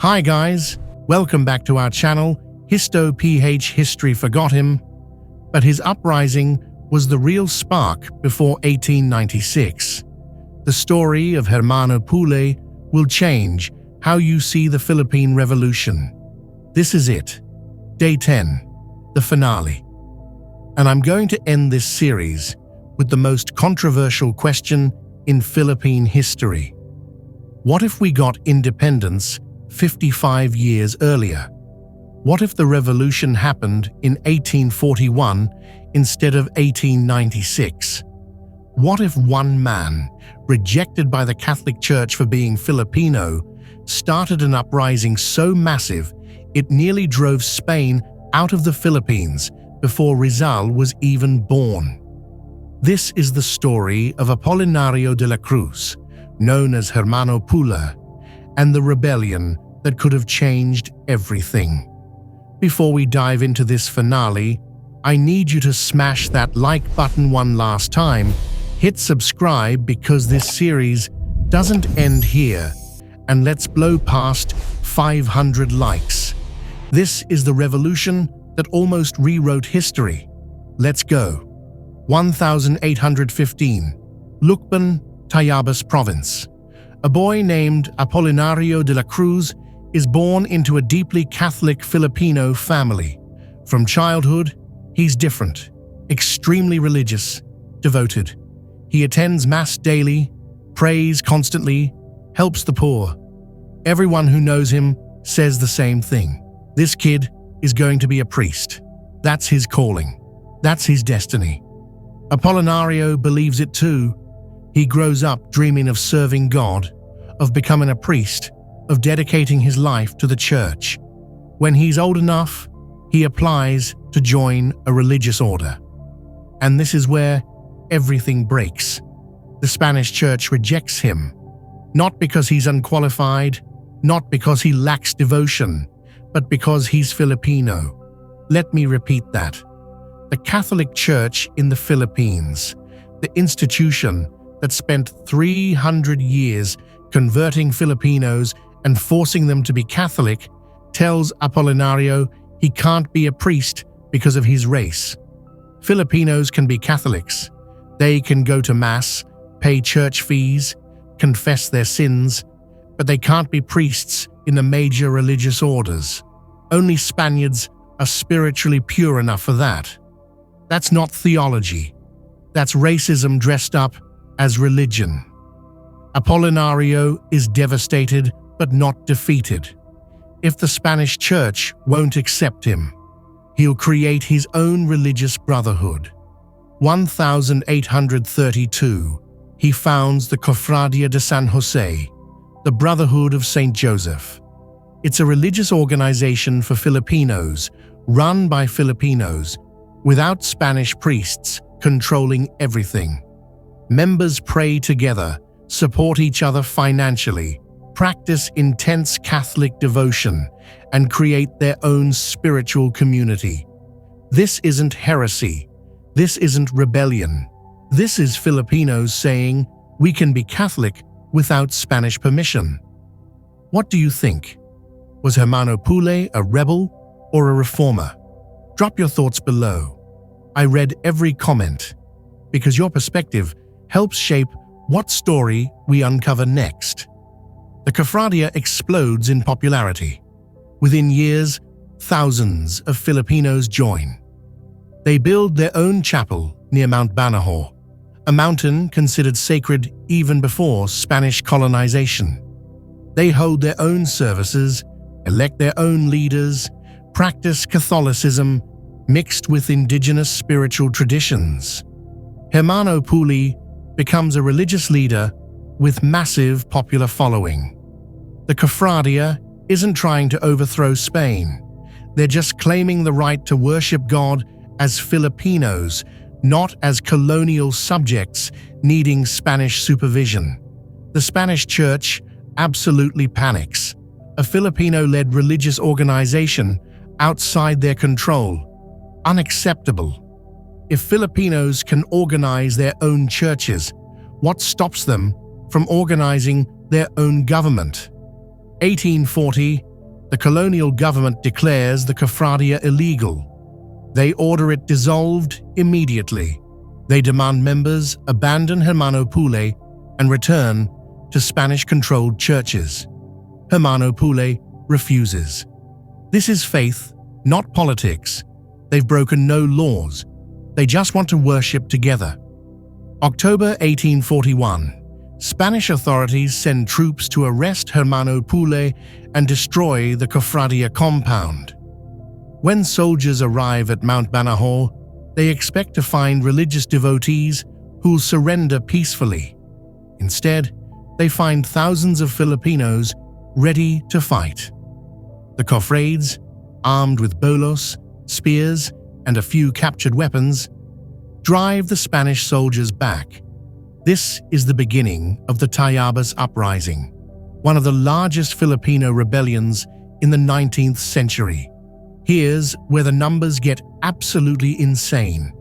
Hi guys, welcome back to our channel, Histo-PH History Forgot Him, but his uprising was the real spark before 1896. The story of Hermano Pule will change how you see the Philippine Revolution. This is it, Day 10, the finale. And I'm going to end this series with the most controversial question in Philippine history. What if we got independence 55 years earlier? What if the revolution happened in 1841 instead of 1896? What if one man, rejected by the Catholic Church for being Filipino, started an uprising so massive it nearly drove Spain out of the Philippines before Rizal was even born? This is the story of Apolinario de la Cruz, known as Hermano Pule, and the rebellion that could have changed everything. Before we dive into this finale, I need you to smash that like button one last time, hit subscribe because this series doesn't end here, and let's blow past 500 likes. This is the revolution that almost rewrote history. Let's go. 1815, Lucban, Tayabas Province. A boy named Apolinario de la Cruz is born into a deeply Catholic Filipino family. From childhood, he's different, extremely religious, devoted. He attends Mass daily, prays constantly, helps the poor. Everyone who knows him says the same thing. This kid is going to be a priest. That's his calling. That's his destiny. Apolinario believes it too. He grows up dreaming of serving God, of becoming a priest, of dedicating his life to the church. When he's old enough, he applies to join a religious order. And this is where everything breaks. The Spanish church rejects him, not because he's unqualified, not because he lacks devotion, but because he's Filipino. Let me repeat that. The Catholic Church in the Philippines, the institution that spent 300 years converting Filipinos and forcing them to be Catholic, tells Apolinario he can't be a priest because of his race. Filipinos can be Catholics. They can go to Mass, pay church fees, confess their sins, but they can't be priests in the major religious orders. Only Spaniards are spiritually pure enough for that. That's not theology. That's racism dressed up as religion. Apolinario is devastated but not defeated. If the Spanish church won't accept him, he'll create his own religious brotherhood. 1832, he founds the Cofradia de San Jose, the Brotherhood of St. Joseph. It's a religious organization for Filipinos, run by Filipinos, without Spanish priests controlling everything. Members pray together, support each other financially, practice intense Catholic devotion, and create their own spiritual community. This isn't heresy. This isn't rebellion. This is Filipinos saying, we can be Catholic without Spanish permission. What do you think? Was Hermano Pule a rebel or a reformer? Drop your thoughts below. I read every comment, because your perspective helps shape what story we uncover next. The Cofradia explodes in popularity. Within years, thousands of Filipinos join. They build their own chapel near Mount Banahaw, a mountain considered sacred even before Spanish colonization. They hold their own services, elect their own leaders, practice Catholicism mixed with indigenous spiritual traditions. Hermano Pule becomes a religious leader with massive popular following. The Cofradia isn't trying to overthrow Spain. They're just claiming the right to worship God as Filipinos, not as colonial subjects needing Spanish supervision. The Spanish church absolutely panics. A Filipino-led religious organization outside their control. Unacceptable. If Filipinos can organize their own churches, what stops them from organizing their own government? 1840, The colonial government declares the Cofradia illegal. They order it dissolved immediately. They demand members abandon Hermano Pule and return to Spanish-controlled churches. Hermano Pule refuses. This is faith, not politics. They've broken no laws. They just want to worship together. October 1841. Spanish authorities send troops to arrest Hermano Pule and destroy the Cofradia compound. When soldiers arrive at Mount Banahaw, they expect to find religious devotees who'll surrender peacefully. Instead, they find thousands of Filipinos ready to fight. The Cofrades, armed with bolos, spears, and a few captured weapons, drive the Spanish soldiers back. This is the beginning of the Tayabas Uprising, one of the largest Filipino rebellions in the 19th century. Here's where the numbers get absolutely insane.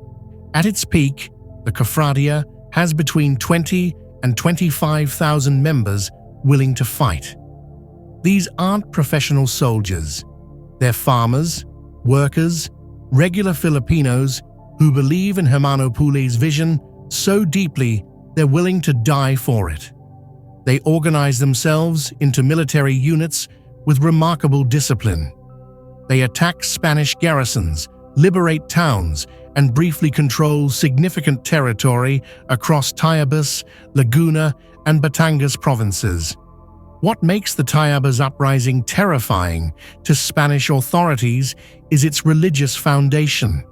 At its peak, the Cofradia has between 20 and 25,000 members willing to fight. These aren't professional soldiers. They're farmers, workers, regular Filipinos who believe in Hermano Pule's vision so deeply they're willing to die for it. They organize themselves into military units with remarkable discipline. They attack Spanish garrisons, liberate towns, and briefly control significant territory across Tayabas, Laguna, and Batangas provinces. What makes the Tayabas Uprising terrifying to Spanish authorities is its religious foundation.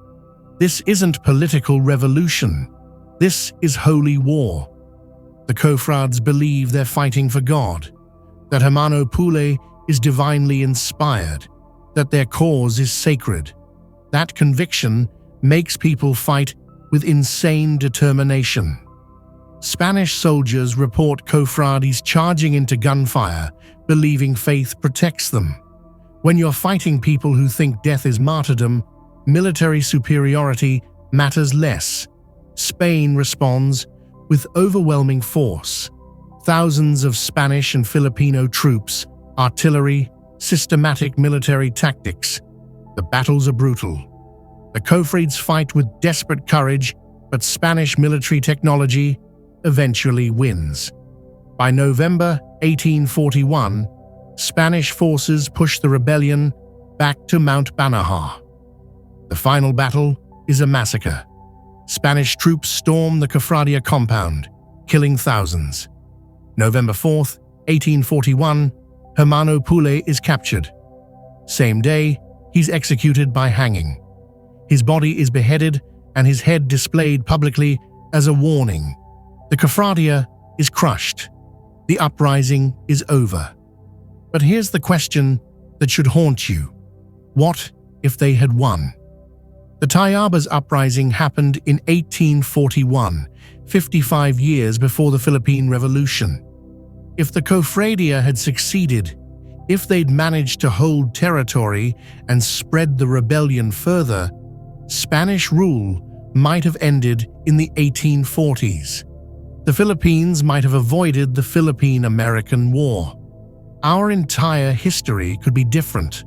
This isn't political revolution. This is holy war. The Cofrades believe they're fighting for God, that Hermano Pule is divinely inspired, that their cause is sacred. That conviction makes people fight with insane determination. Spanish soldiers report Cofrades charging into gunfire, believing faith protects them. When you're fighting people who think death is martyrdom, military superiority matters less. Spain responds with overwhelming force. Thousands of Spanish and Filipino troops, artillery, systematic military tactics. The battles are brutal. The Cofrades fight with desperate courage, but Spanish military technology eventually wins. By November 1841, Spanish forces push the rebellion back to Mount Banahaw. The final battle is a massacre. Spanish troops storm the Cofradia compound, killing thousands. November 4th, 1841, Hermano Pule is captured. Same day, he's executed by hanging. His body is beheaded and his head displayed publicly as a warning. The Cofradia is crushed. The uprising is over. But here's the question that should haunt you. What if they had won? The Tayabas Uprising happened in 1841, 55 years before the Philippine Revolution. If the Cofradia had succeeded, if they'd managed to hold territory and spread the rebellion further, Spanish rule might have ended in the 1840s. The Philippines might have avoided the Philippine-American War. Our entire history could be different.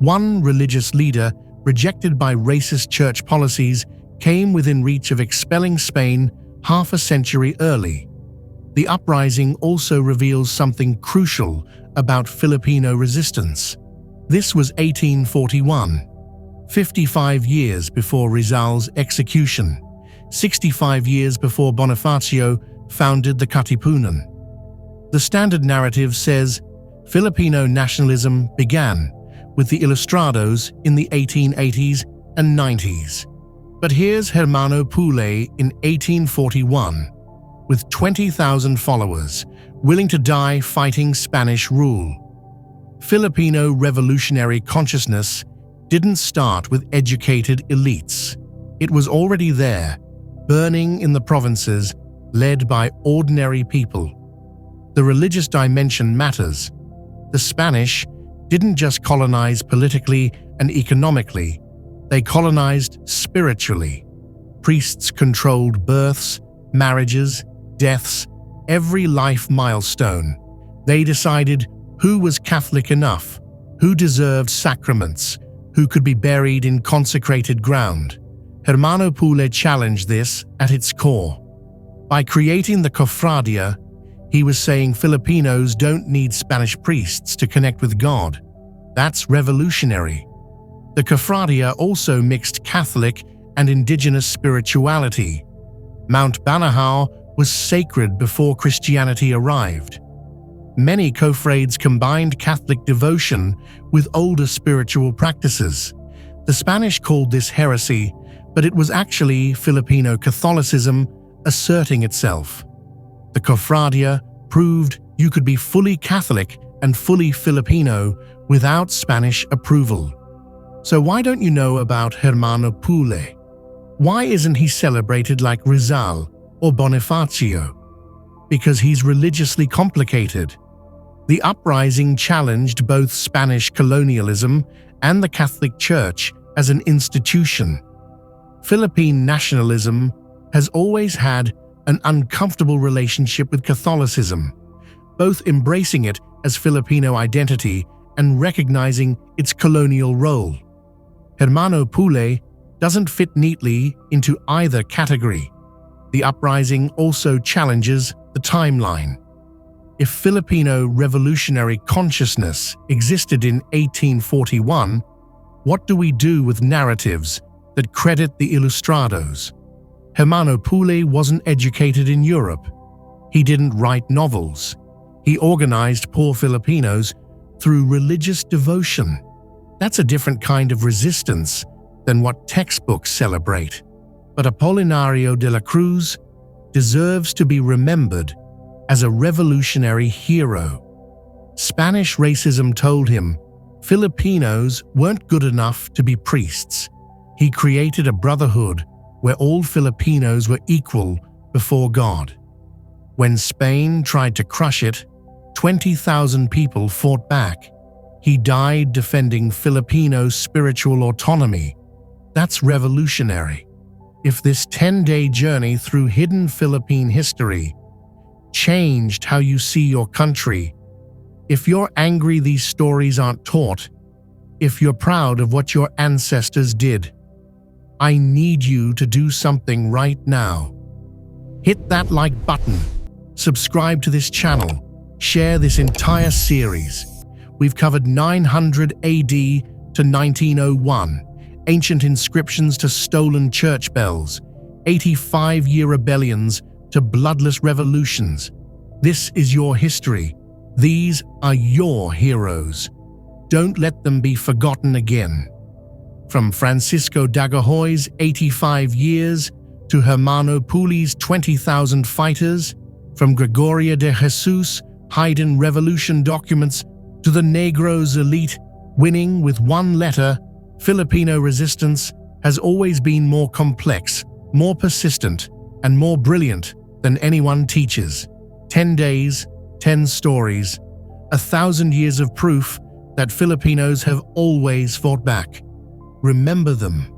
One religious leader, rejected by racist church policies, came within reach of expelling Spain half a century early. The uprising also reveals something crucial about Filipino resistance. This was 1841, 55 years before Rizal's execution, 65 years before Bonifacio founded the Katipunan. The standard narrative says Filipino nationalism began with the Ilustrados in the 1880s and 90s. But here's Hermano Pule in 1841, with 20,000 followers, willing to die fighting Spanish rule. Filipino revolutionary consciousness didn't start with educated elites. It was already there, burning in the provinces, led by ordinary people. The religious dimension matters. The Spanish didn't just colonize politically and economically, they colonized spiritually. Priests controlled births, marriages, deaths, every life milestone. They decided who was Catholic enough, who deserved sacraments, who could be buried in consecrated ground. Hermano Pule challenged this at its core. By creating the Cofradia, he was saying Filipinos don't need Spanish priests to connect with God. That's revolutionary. The Cofradia also mixed Catholic and indigenous spirituality. Mount Banahao was sacred before Christianity arrived. Many cofrades combined Catholic devotion with older spiritual practices. The Spanish called this heresy, but it was actually Filipino Catholicism asserting itself. The Cofradia proved you could be fully Catholic and fully Filipino without Spanish approval. So why don't you know about Hermano Pule? Why isn't he celebrated like Rizal or Bonifacio? Because he's religiously complicated. The uprising challenged both Spanish colonialism and the Catholic Church as an institution. Philippine nationalism has always had an uncomfortable relationship with Catholicism, both embracing it as Filipino identity and recognizing its colonial role. Hermano Pule doesn't fit neatly into either category. The uprising also challenges the timeline. If Filipino revolutionary consciousness existed in 1841, what do we do with narratives that credit the Ilustrados? Hermano Pule wasn't educated in Europe. He didn't write novels. He organized poor Filipinos through religious devotion. That's a different kind of resistance than what textbooks celebrate. But Apolinario de la Cruz deserves to be remembered as a revolutionary hero. Spanish racism told him Filipinos weren't good enough to be priests. He created a brotherhood where all Filipinos were equal before God. When Spain tried to crush it, 20,000 people fought back. He died defending Filipino spiritual autonomy. That's revolutionary. If this 10-day journey through hidden Philippine history changed how you see your country, if you're angry these stories aren't taught, if you're proud of what your ancestors did, I need you to do something right now. Hit that like button, subscribe to this channel, share this entire series. We've covered 900 AD to 1901, ancient inscriptions to stolen church bells, 85-year rebellions to bloodless revolutions. This is your history. These are your heroes. Don't let them be forgotten again. From Francisco Dagohoy's 85 years to Hermano Pule's 20,000 fighters, from Gregoria de Jesus' hidden revolution documents to the Negros elite winning with one letter, Filipino resistance has always been more complex, more persistent, and more brilliant than anyone teaches. 10 days, 10 stories, 1,000 years of proof that Filipinos have always fought back. Remember them,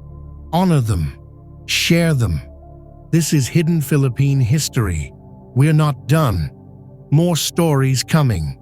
honor them, share them. This is Hidden Philippine History. We're not done. More stories coming.